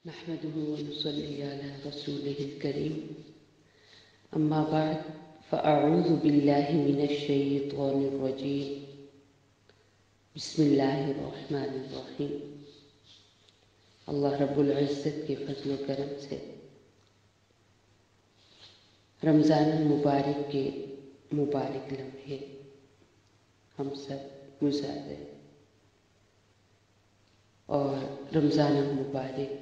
نحمده ونصلي على رسوله الكريم أما بعد فأعوذ بالله من الشيطان الرجيم بسم الله الرحمن الرحیم۔ اللہ رب العزت کے فضل و کرم سے رمضان المبارک کے مبارک لمحے ہم سب گزار رہے اور رمضان المبارک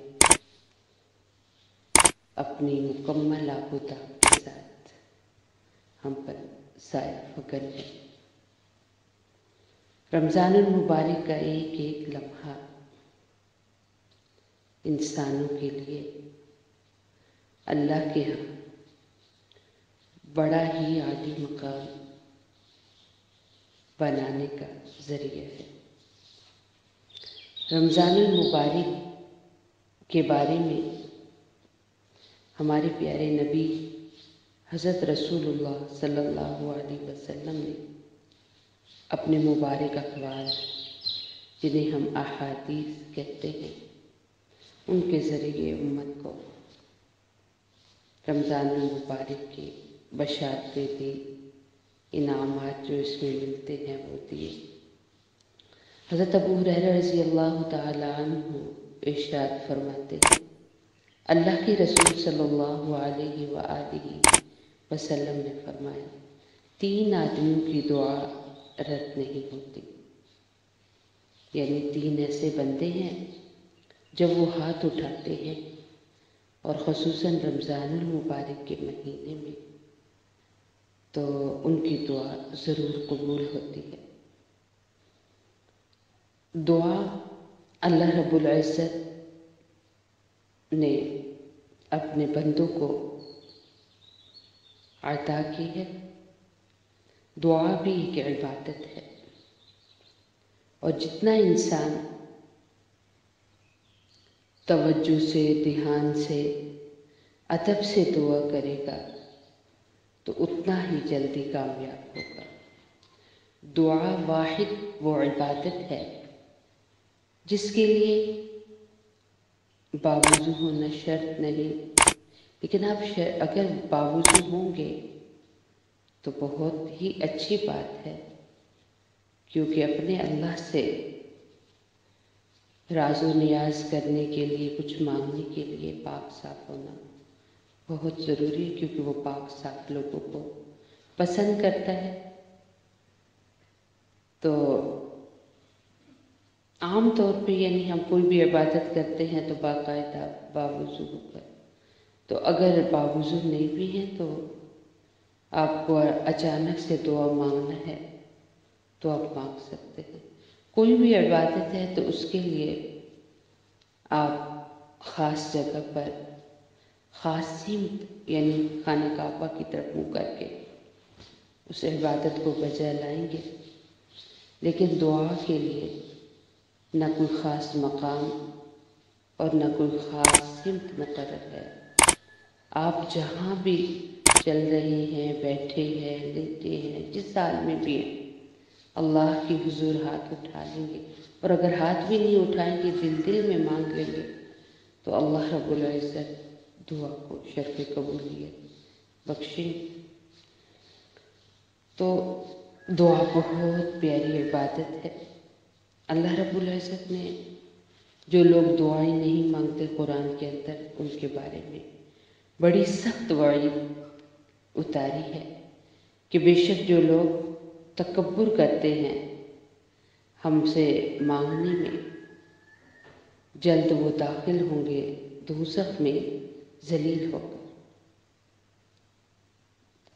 اپنی مکمل آب و تاب کے ساتھ ہم پر سایہ فکن ہے۔ رمضان المبارک کا ایک ایک لمحہ انسانوں کے لیے اللہ کے ہاں بڑا ہی عالی مقام بنانے کا ذریعہ ہے۔ رمضان المبارک کے بارے میں ہمارے پیارے نبی حضرت رسول اللہ صلی اللہ علیہ وسلم نے اپنے مبارک اقوال، جنہیں ہم احادیث کہتے ہیں، ان کے ذریعے امت کو رمضان المبارک کی بشارتیں دی، انعامات جو اس میں ملتے ہیں وہ دیے۔ حضرت ابو ہریرہ رضی اللہ تعالی عنہ ارشاد فرماتے ہیں، اللہ کے رسول صلی اللہ علیہ وآلہ وسلم نے فرمایا، 3 آدمیوں کی دعا رد نہیں ہوتی، یعنی 3 ایسے بندے ہیں جب وہ ہاتھ اٹھاتے ہیں اور خصوصاً رمضان المبارک کے مہینے میں تو ان کی دعا ضرور قبول ہوتی ہے۔ دعا اللہ رب العزت نے اپنے بندوں کو عطا کی ہے۔ دعا بھی ایک عبادت ہے، اور جتنا انسان توجہ سے، دھیان سے، ادب سے دعا کرے گا تو اتنا ہی جلدی کامیاب ہوگا۔ دعا واحد وہ عبادت ہے جس کے لیے باوضو ہونا شرط نہیں، لیکن آپ اگر باوضو ہوں گے تو بہت ہی اچھی بات ہے، کیونکہ اپنے اللہ سے راز و نیاز کرنے کے لیے، کچھ مانگنے کے لیے پاک صاف ہونا بہت ضروری ہے، کیونکہ وہ پاک صاف لوگوں کو پسند کرتا ہے۔ تو عام طور پہ یعنی ہم کوئی بھی عبادت کرتے ہیں تو باقاعدہ باوضو ہو کر، تو اگر باوضو نہیں بھی ہیں تو آپ کو اچانک سے دعا مانگنا ہے تو آپ مانگ سکتے ہیں۔ کوئی بھی عبادت ہے تو اس کے لیے آپ خاص جگہ پر، خاص سمت یعنی خانہ کعبہ کی طرف منہ کر کے اس عبادت کو بجا لائیں گے، لیکن دعا کے لیے نہ کوئی خاص مقام اور نہ کوئی خاص سمت مقرر ہے۔ آپ جہاں بھی چل رہے ہیں، بیٹھے ہیں، لیٹے ہیں، جس حال میں بھی ہیں، اللہ کی حضور ہاتھ اٹھا لیں گے، اور اگر ہاتھ بھی نہیں اٹھائیں گے، دل میں مانگ لیں گے تو اللہ رب العزت دعا کو شرف قبولیت بخشیں۔ تو دعا بہت پیاری عبادت ہے۔ اللہ رب العزت نے جو لوگ دعائیں نہیں مانگتے قرآن کے اندر، ان کے بارے میں بڑی سخت وعید اتاری ہے کہ بے شک جو لوگ تکبر کرتے ہیں ہم سے مانگنے میں، جلد وہ داخل ہوں گے دوزخ میں ذلیل ہو کر۔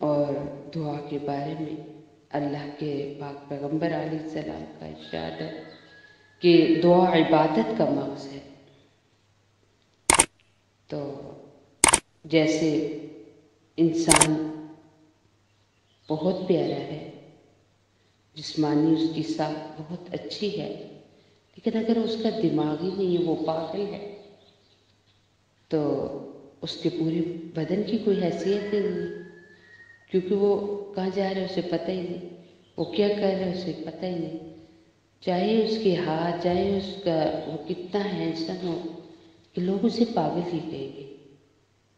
اور دعا کے بارے میں اللہ کے پاک پیغمبر علیہ السلام کا ارشاد ہے کہ دعا عبادت کا مغز ہے۔ تو جیسے انسان بہت پیارا ہے، جسمانی اس کی ساخت بہت اچھی ہے، لیکن اگر اس کا دماغ ہی نہیں ہے، وہ پاگل ہے، تو اس کے پورے بدن کی کوئی حیثیت ہی نہیں، کیونکہ وہ کہاں جا رہا ہے اسے پتہ ہی نہیں، وہ کیا کر رہا ہے اسے پتہ ہی نہیں، چاہے اس کے ہاتھ، چاہے اس کا وہ کتنا ہینڈسم ہو، کہ لوگ اسے پاگل ہی کہیں گے،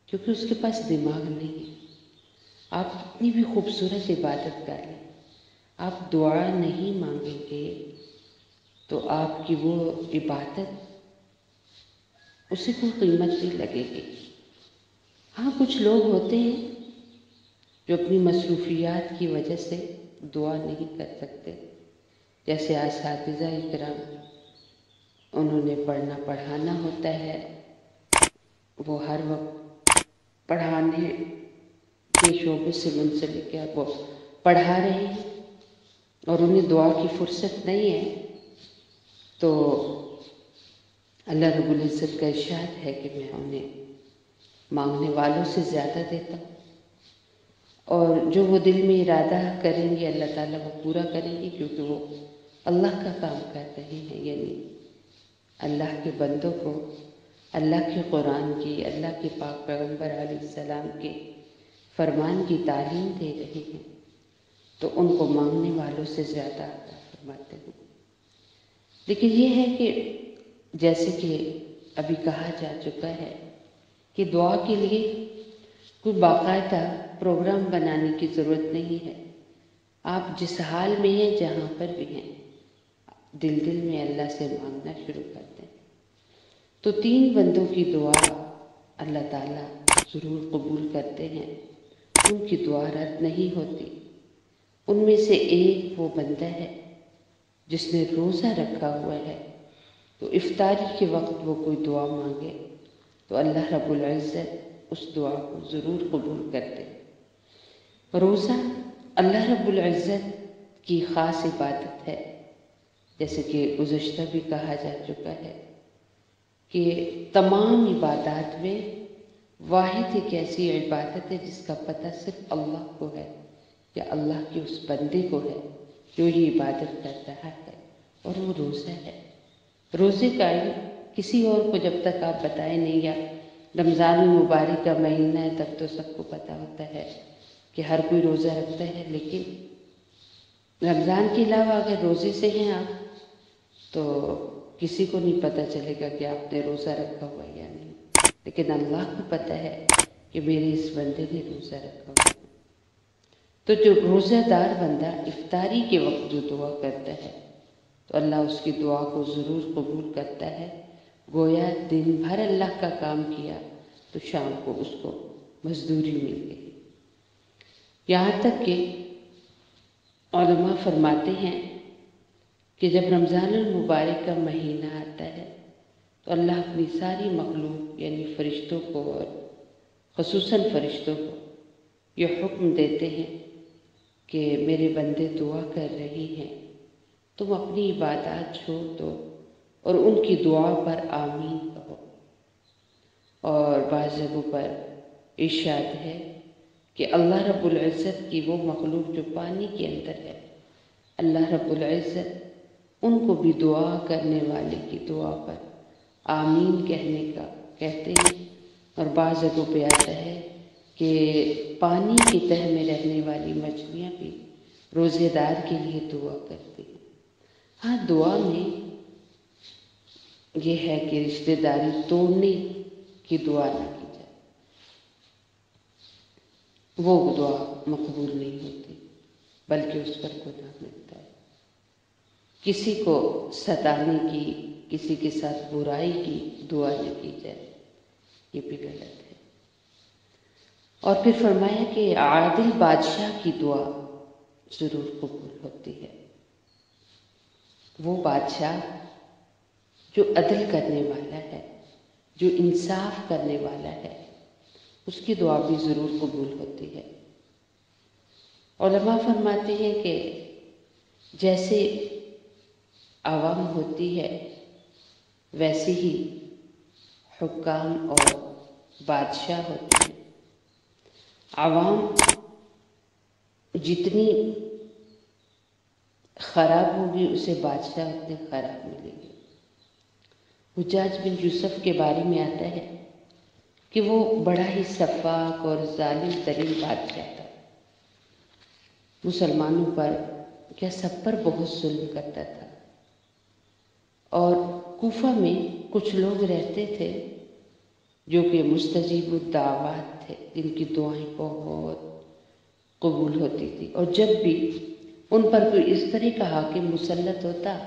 کیونکہ اس کے پاس دماغ نہیں ہے۔ آپ کتنی بھی خوبصورت عبادت کر لیں، آپ دعا نہیں مانگیں گے تو آپ کی وہ عبادت اسے کوئی قیمت نہیں لگے گی۔ ہاں، کچھ لوگ ہوتے ہیں جو اپنی مصروفیات کی وجہ سے دعا نہیں کر سکتے، جیسے اساتذہ اکرام، انہوں نے پڑھنا پڑھانا ہوتا ہے، وہ ہر وقت پڑھانے کے شعبے سے منسلک ہے، وہ پڑھا رہے ہیں اور انہیں دعا کی فرصت نہیں ہے، تو اللہ رب العزت کا ارشاد ہے کہ میں انہیں مانگنے والوں سے زیادہ دیتا ہوں، اور جو وہ دل میں ارادہ کریں گے اللہ تعالیٰ وہ پورا کریں گے، کیونکہ وہ اللہ کا کام کر رہے ہیں، یعنی اللہ کے بندوں کو اللہ کے قرآن کی، اللہ کے پاک پیغمبر علیہ السلام کے فرمان کی تعلیم دے رہے ہیں، تو ان کو مانگنے والوں سے زیادہ عطا فرماتے ہیں۔ لیکن یہ ہے کہ جیسے کہ ابھی کہا جا چکا ہے کہ دعا کے لیے کوئی باقاعدہ پروگرام بنانے کی ضرورت نہیں ہے۔ آپ جس حال میں ہیں، جہاں پر بھی ہیں، دل دل میں اللہ سے مانگنا شروع کر دیں، تو 3 بندوں کی دعا اللہ تعالیٰ ضرور قبول کرتے ہیں، ان کی دعا رد نہیں ہوتی۔ ان میں سے ایک وہ بندہ ہے جس نے روزہ رکھا ہوا ہے، تو افطاری کے وقت وہ کوئی دعا مانگے تو اللہ رب العزت اس دعا کو ضرور قبول کرتے ہیں۔ روزہ اللہ رب العزت کی خاص عبادت ہے، جیسے کہ گزشتہ بھی کہا جا چکا ہے کہ تمام عبادات میں واحد ایک ایسی عبادت ہے جس کا پتہ صرف اللہ کو ہے، یا اللہ کے اس بندے کو ہے جو یہ عبادت کر رہا ہے، اور وہ روزہ ہے۔ روزے کا علم کسی اور کو جب تک آپ بتائیں نہیں، یا رمضان المبارک کا مہینہ ہے تب تو سب کو پتہ ہوتا ہے کہ ہر کوئی روزہ رکھتا ہے، لیکن رمضان کے علاوہ اگر روزے سے ہیں آپ تو کسی کو نہیں پتہ چلے گا کہ آپ نے روزہ رکھا ہوا یا نہیں، لیکن اللہ کو پتہ ہے کہ میرے اس بندے نے روزہ رکھا ہوا ہے۔ تو جو روزہ دار بندہ افطاری کے وقت جو دعا کرتا ہے تو اللہ اس کی دعا کو ضرور قبول کرتا ہے، گویا دن بھر اللہ کا کام کیا تو شام کو اس کو مزدوری مل گئی۔ یہاں تک کہ علماء فرماتے ہیں کہ جب رمضان المبارک کا مہینہ آتا ہے تو اللہ اپنی ساری مخلوق یعنی فرشتوں کو، اور خصوصاً فرشتوں کو یہ حکم دیتے ہیں کہ میرے بندے دعا کر رہی ہیں، تم اپنی عبادات چھوڑ دو اور ان کی دعا پر آمین کہو۔ اور بعض جگہوں پر ارشاد ہے کہ اللہ رب العزت کی وہ مخلوق جو پانی کے اندر ہے، اللہ رب العزت ان کو بھی دعا کرنے والے کی دعا پر آمین کہتے ہیں۔ اور بعض جگہوں پہ آتا ہے کہ پانی کی تہ میں رہنے والی مچھلیاں بھی روزے دار کے لیے دعا کرتی ہیں۔ ہاں، دعا میں یہ ہے کہ رشتہ داری توڑنے کی دعا نہ کی جائے، وہ دعا مقبول نہیں ہوتی، بلکہ اس پر گناہ ملتا ہے۔ کسی کو ستانے کی، کسی کے ساتھ برائی کی دعا نہ کی جائے، یہ بھی غلط ہے۔ اور پھر فرمایا کہ عادل بادشاہ کی دعا ضرور قبول ہوتی ہے۔ وہ بادشاہ جو عدل کرنے والا ہے، جو انصاف کرنے والا ہے، اس کی دعا بھی ضرور قبول ہوتی ہے۔ علماء فرماتے ہیں کہ جیسے عوام ہوتی ہے ویسے ہی حکام اور بادشاہ ہوتے ہیں۔ عوام جتنی خراب ہوگی اسے بادشاہ اتنے خراب ملیں گے۔ حجاج بن یوسف کے بارے میں آتا ہے کہ وہ بڑا ہی سفاک اور ظالم ترین بادشاہ تھا، مسلمانوں پر کیا سب پر بہت ظلم کرتا تھا۔ اور کوفہ میں کچھ لوگ رہتے تھے جو کہ مستجیب الدعوات تھے، جن کی دعائیں بہت قبول ہوتی تھی، اور جب بھی ان پر کوئی اس طرح کا حاکم مسلط ہوتا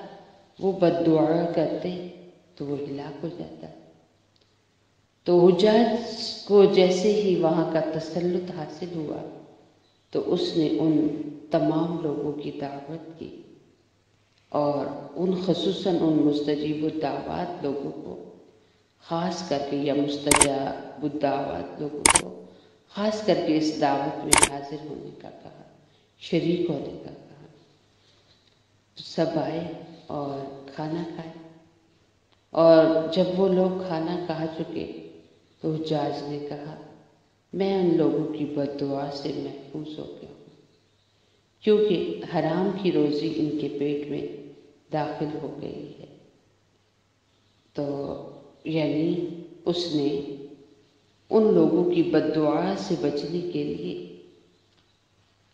وہ بد دعا کرتے تو وہ ہلاک ہو جاتا۔ تو حجاج کو جیسے ہی وہاں کا تسلط حاصل ہوا تو اس نے ان تمام لوگوں کی دعوت کی، اور ان خصوصاً ان مستجیب الدعوات لوگوں کو خاص کر کے، یا مستجاب الدعوات لوگوں کو خاص کر کے اس دعوت میں حاضر ہونے کا کہا، شریک ہونے کا کہا۔ تو سب آئے اور کھانا کھائے، اور جب وہ لوگ کھانا کھا چکے تو حجاج نے کہا میں ان لوگوں کی بد دعا سے محفوظ ہو گیا ہوں، کیونکہ حرام کی روزی ان کے پیٹ میں داخل ہو گئی ہے۔ تو یعنی اس نے ان لوگوں کی بد دعا سے بچنے کے لیے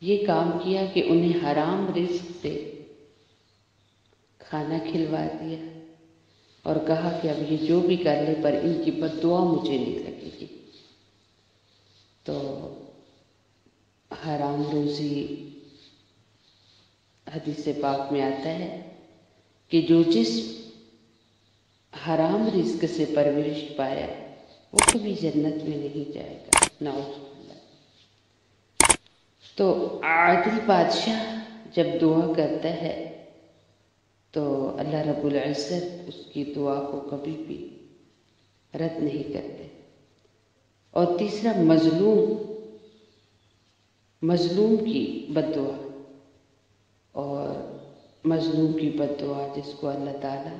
یہ کام کیا کہ انہیں حرام رزق سے کھانا کھلوا دیا، اور کہا کہ اب یہ جو بھی کر لے پر ان کی بد دعا مجھے نہیں لگے گی۔ تو حرام روزی، حدیث پاک میں آتا ہے کہ جو جسم حرام رزق سے پرورش پایا وہ کبھی جنت میں نہیں جائے گا، نعوذ باللہ۔ تو عادل بادشاہ جب دعا کرتا ہے تو اللہ رب العزت اس کی دعا کو کبھی بھی رد نہیں کرتے۔ اور تیسرا، مظلوم کی بد دعا، اور مظلوم کی بد دعا جس کو اللہ تعالیٰ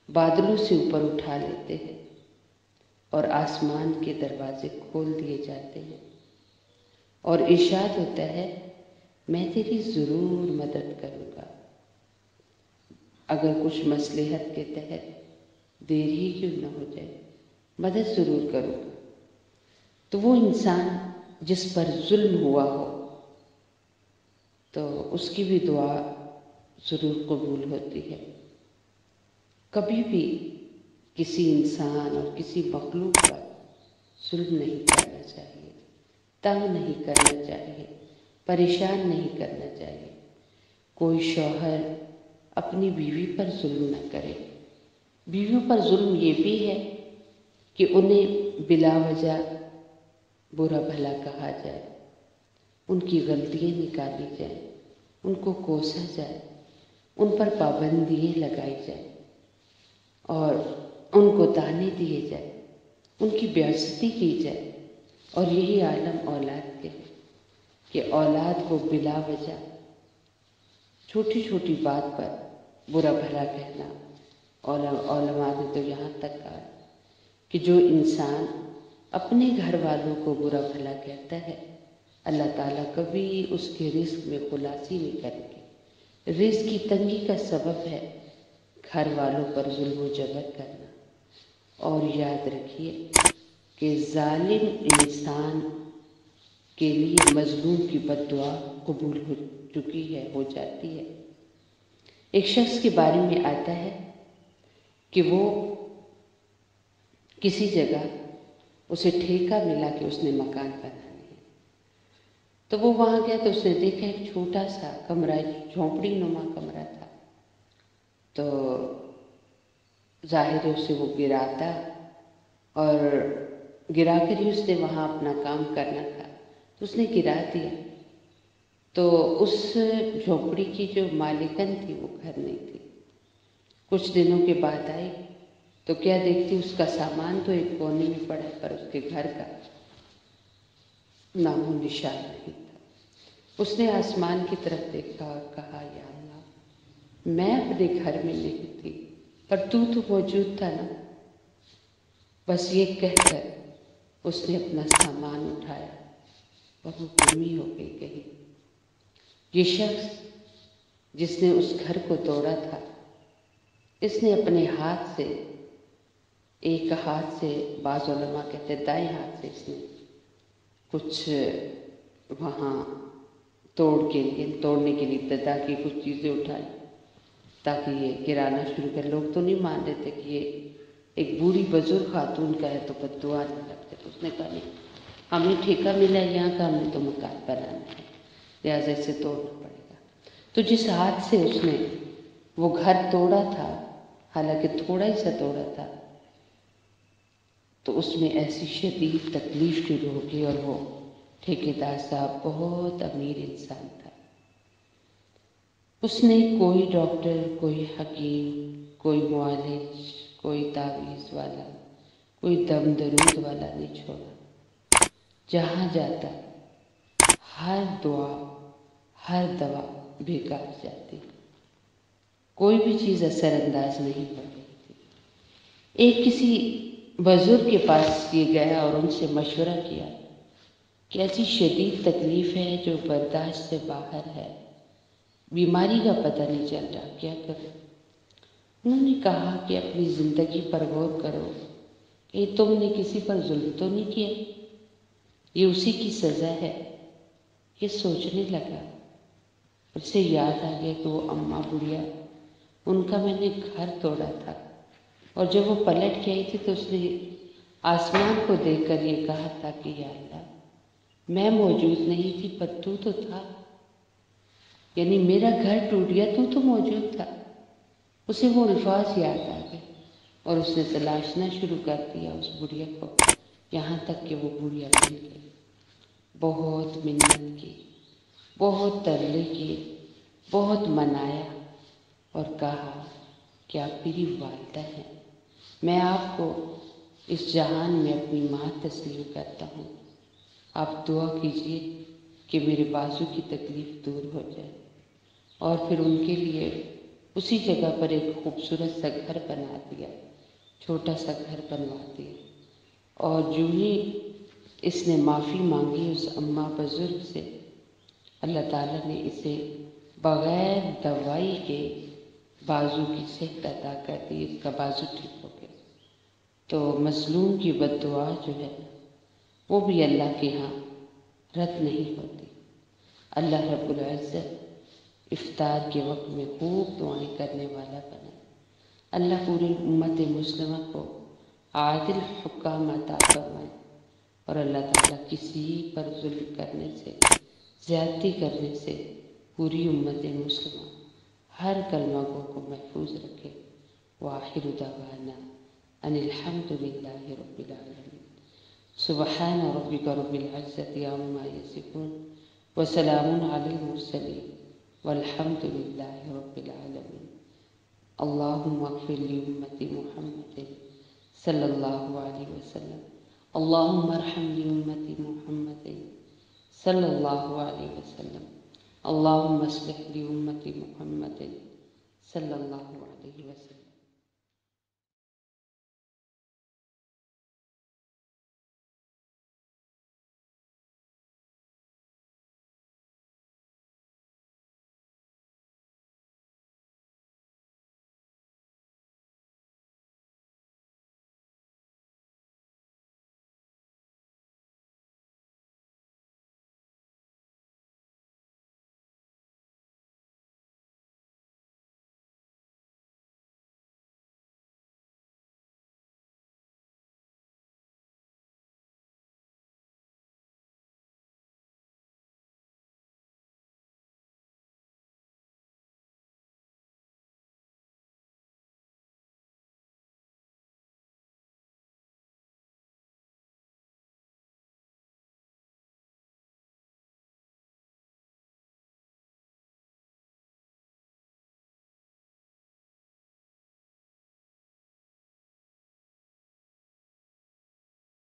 بادلوں سے اوپر اٹھا لیتے ہیں اور آسمان کے دروازے کھول دیے جاتے ہیں، اور ارشاد ہوتا ہے میں تیری ضرور مدد کروں گا، اگر کچھ مصلحت کے تحت دیر ہی کیوں نہ ہو جائے، مدد ضرور کروں گا۔ تو وہ انسان جس پر ظلم ہوا ہو تو اس کی بھی دعا ضرور قبول ہوتی ہے۔ کبھی بھی کسی انسان اور کسی مخلوق پر ظلم نہیں کرنا چاہیے، تنگ نہیں کرنا چاہیے، پریشان نہیں کرنا چاہیے۔ کوئی شوہر اپنی بیوی پر ظلم نہ کرے۔ بیویوں پر ظلم یہ بھی ہے کہ انہیں بلا وجہ برا بھلا کہا جائے، ان کی غلطیاں نکالی جائیں، ان کو کوسا جائے، ان پر پابندیاں لگائی جائیں، اور ان کو طعنے دیے جائے، ان کی بے عزتی کی جائے۔ اور یہی عالم اولاد کے ہے کہ اولاد کو بلا وجہ چھوٹی چھوٹی بات پر برا بھلا کہنا۔ علماء نے تو یہاں تک کہا کہ جو انسان اپنے گھر والوں کو برا بھلا کہتا ہے اللہ تعالیٰ کبھی اس کے رزق میں خلاصی نہیں کریں گے۔ رزق کی تنگی کا سبب ہے گھر والوں پر ظلم و جبر کرنا۔ اور یاد رکھیے کہ ظالم انسان کے لیے مظلوم کی بد دعا قبول ہو چکی ہے، ہو جاتی ہے۔ ایک شخص کے بارے میں آتا ہے کہ وہ کسی جگہ اسے ٹھیکہ ملا کہ اس نے مکان بنانے ہے، تو وہ وہاں گیا تو اس نے دیکھا ایک چھوٹا سا کمرہ، جھونپڑی نما کمرہ تھا۔ تو ظاہر ہے اسے وہ گراتا، اور گرا کر ہی اس نے وہاں اپنا کام کرنا تھا تو اس نے گرا دیا۔ تو اس جھونپڑی کی جو مالکن تھی وہ گھر نہیں تھی۔ کچھ دنوں کے بعد آئی تو کیا دیکھتی اس کا سامان تو ایک کونے میں پڑا ہے پر اس کے گھر کا نام و نشان نہیں تھا۔ اس نے آسمان کی طرف دیکھا اور کہا یا اللہ، میں اپنے گھر میں نہیں تھی پر تو موجود تھا نا۔ بس یہ کہہ کر اس نے اپنا سامان اٹھایا اور وہ گمی ہو گئی کہیں۔ یہ شخص جس نے اس گھر کو توڑا تھا، اس نے اپنے ہاتھ سے، ایک ہاتھ سے، بعض علماء کہتے ہیں دائیں ہاتھ سے، اس نے کچھ وہاں توڑنے کے لیے ابتدا کی کچھ چیزیں اٹھائی تاکہ یہ گرانا شروع کر۔ لوگ تو نہیں مان رہے تھے کہ یہ ایک بوڑھی بزرگ خاتون کا ہے تو بد دعا نہ لگتے، تو اس نے کہا نہیں، ہمیں ٹھیکہ ملا ہے یہاں کا، ہمیں تو مکان بنانا ہے، لہٰذا اسے توڑنا پڑے گا۔ تو جس ہاتھ سے اس نے وہ گھر توڑا تھا، حالانکہ تھوڑا ہی سا توڑا تھا، تو اس میں ایسی شدید تکلیف شروع ہو گئی، اور وہ ٹھیکیدار صاحب بہت امیر انسان تھا۔ اس نے کوئی ڈاکٹر، کوئی حکیم، کوئی معالج، کوئی تعویذ والا، کوئی دم درود والا نہیں چھوڑا۔ جہاں جاتا ہر دعا، ہر دوا بیکار جاتی، کوئی بھی چیز اثر انداز نہیں ہو رہی تھی۔ ایک کسی بزرگ کے پاس یہ گیا اور ان سے مشورہ کیا کہ ایسی شدید تکلیف ہے جو برداشت سے باہر ہے، بیماری کا پتہ نہیں چل رہا، کیا کروں؟ انہوں نے کہا کہ اپنی زندگی پر غور کرو کہ تم نے کسی پر ظلم تو نہیں کیا، یہ اسی کی سزا ہے۔ یہ سوچنے لگا، اسے یاد آ گیا کہ وہ اماں بڑھیا، ان کا میں نے گھر توڑا تھا، اور جب وہ پلٹ کے آئی تھی تو اس نے آسمان کو دیکھ کر یہ کہا تھا کہ یا اللہ، میں موجود نہیں تھی پر تو تھا، یعنی میرا گھر ٹوٹ گیا تو موجود تھا۔ اسے وہ الفاظ یاد آ گئے اور اس نے تلاشنا شروع کر دیا اس بڑھیا کو، یہاں تک کہ وہ بڑھیا مل گئی۔ بہت منت کی، بہت ترلے کیے، بہت منایا اور کہا کہ آپ میری والدہ ہیں، میں آپ کو اس جہان میں اپنی ماں تسلیم کرتا ہوں، آپ دعا کیجئے کہ میرے بازو کی تکلیف دور ہو جائے۔ اور پھر ان کے لیے اسی جگہ پر ایک خوبصورت سا گھر بنا دیا، چھوٹا سا گھر بنوا دیا۔ اور جو ہی اس نے معافی مانگی اس اماں بزرگ سے، اللہ تعالیٰ نے اسے بغیر دوائی کے بازو کی صحت عطا کر دی، اس کا بازو ٹھیک ہو گیا۔ تو مظلوم کی بد دعا جو ہے وہ بھی اللہ کے ہاں رد نہیں ہوتی۔ اللہ رب العزت افطار کے وقت میں خوب دعائیں کرنے والا بنا۔ اللہ پوری امت مسلمہ کو عادل حکام عطا فرمائے، اور اللہ تعالیٰ کسی پر ظلم کرنے سے، زیادتی کرنے سے پوری امت مسلمہ ہر کلمہ گو کو محفوظ رکھے۔ وآخر دعوانا ان الحمد للہ رب العالمین۔ سبحان ربک رب العزت عما یصفون وسلام علی المرسلین والحمد للہ رب العالمین۔ اللہم اغفر لأمت محمد صلی اللہ علیہ وسلم، اللہم ارحم لأمت محمد صلی اللہ علیہ وسلم، اللہم اصلح لأمت محمد صلی اللہ علیہ وسلم۔